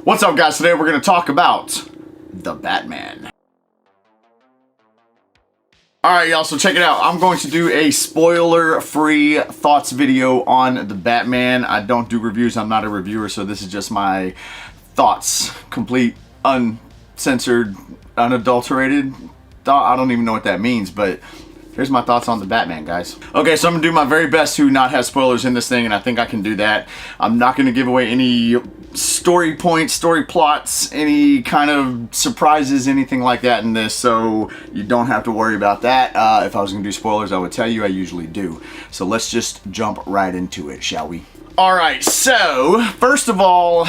What's up, guys? Today we're going to talk about the Batman. Alright, y'all, so check it out. I'm going to do a spoiler-free thoughts video on the Batman. I don't do reviews. I'm not a reviewer, so this is just my thoughts. Complete, uncensored, unadulterated thought. I don't even know what that means, but here's my thoughts on the Batman, guys. Okay, so I'm going to do my very best to not have spoilers in this thing, and I think I can do that. I'm not going to give away any story points, story plots, any kind of surprises, anything like that in this, so you don't have to worry about that. If I was going to do spoilers, I would tell you. I usually do. So let's just jump right into it, shall we? Alright, so first of all,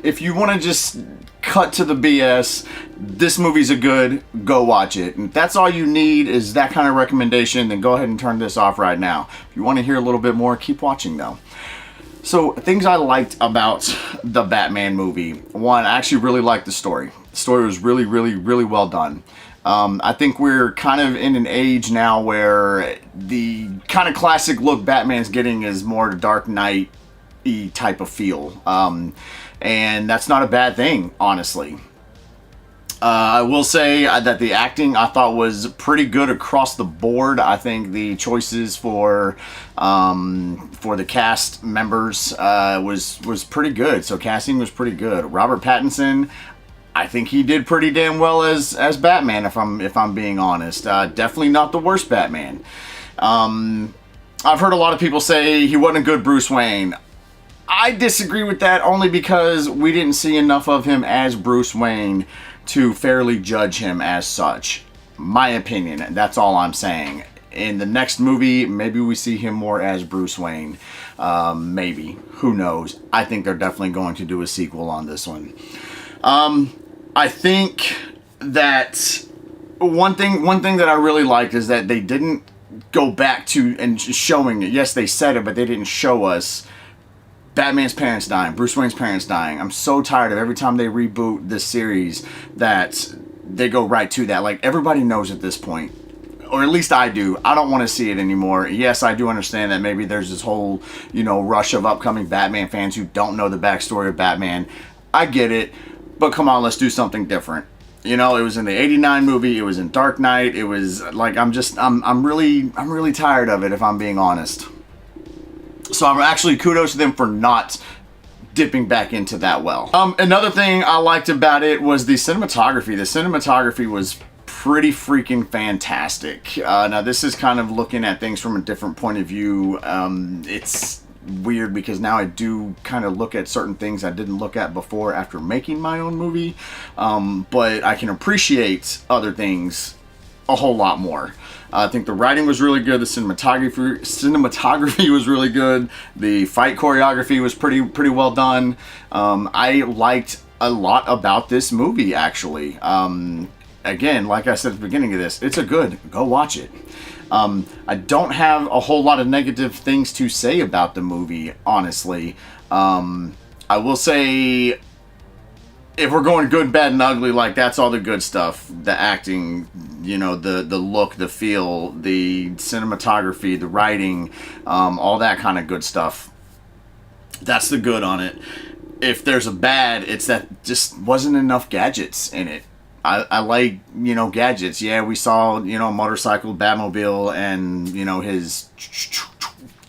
if you want to just cut to the BS, this movie's a good, go watch it. And if that's all you need is that kind of recommendation, then go ahead and turn this off right now. If you want to hear a little bit more, keep watching though. So, things I liked about the Batman movie. One, I actually really liked the story. The story was really, really, really well done. I think we're kind of in an age now where the kind of classic look Batman's getting is more Dark Knight-y type of feel. And that's not a bad thing, honestly. I will say that the acting I thought was pretty good across the board. I think the choices for the cast members was pretty good. So casting was pretty good. Robert Pattinson, I think he did pretty damn well as Batman. If I'm being honest, definitely not the worst Batman. I've heard a lot of people say he wasn't a good Bruce Wayne. I disagree with that only because we didn't see enough of him as Bruce Wayne to fairly judge him as such. My opinion, that's all I'm saying. In the next movie, maybe we see him more as Bruce Wayne. Maybe. Who knows? I think they're definitely going to do a sequel on this one. I think that one thing that I really liked is that they didn't go back to and showing it. Yes, they said it, but they didn't show us Batman's parents dying, Bruce Wayne's parents dying. I'm so tired of every time they reboot this series that they go right to that. Like, everybody knows at this point, or at least I do. I don't want to see it anymore. Yes, I do understand that maybe there's this whole, rush of upcoming Batman fans who don't know the backstory of Batman. I get it, but come on, let's do something different. It was in the '89 movie. It was in Dark Knight. It was like I'm really tired of it, if I'm being honest. So I'm actually kudos to them for not dipping back into that well. Another thing I liked about it was the cinematography. The cinematography was pretty freaking fantastic. Now this is kind of looking at things from a different point of view. It's weird because now I do kind of look at certain things I didn't look at before after making my own movie. But I can appreciate other things a whole lot more. I think the writing was really good. The cinematography was really good. The fight choreography was pretty well done. I liked a lot about this movie, actually. Again, like I said at the beginning of this, it's a good, go watch it. I don't have a whole lot of negative things to say about the movie, honestly. I will say, if we're going good, bad, and ugly, like, that's all the good stuff. The acting, the look, the feel, the cinematography, the writing, all that kind of good stuff. That's the good on it. If there's a bad, it's that just wasn't enough gadgets in it. I like, gadgets. Yeah, we saw, a motorcycle, Batmobile, and, his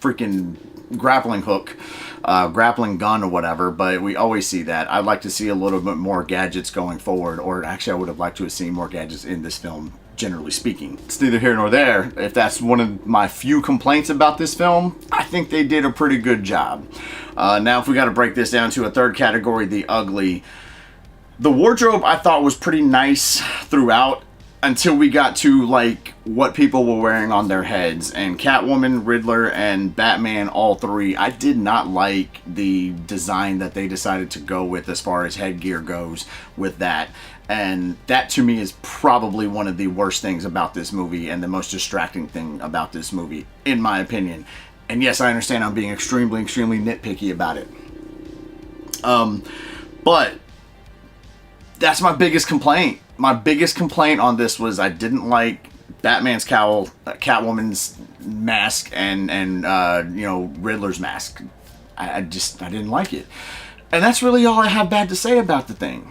freaking grappling hook. Grappling gun or whatever, but we always see that. I'd like to see a little bit more gadgets going forward, or actually I would have liked to have seen more gadgets in this film, generally speaking. It's neither here nor there. If that's one of my few complaints about this film, I think they did a pretty good job. Now if we got to break this down to a third category, the ugly. The wardrobe I thought was pretty nice throughout, until we got to, like, what people were wearing on their heads. And Catwoman, Riddler, and Batman, all three, I did not like the design that they decided to go with as far as headgear goes with that. And that, to me, is probably one of the worst things about this movie and the most distracting thing about this movie, in my opinion. And yes, I understand I'm being extremely, extremely nitpicky about it. But that's my biggest complaint. My biggest complaint on this was I didn't like Batman's cowl, Catwoman's mask, and Riddler's mask. I didn't like it. And that's really all I have bad to say about the thing.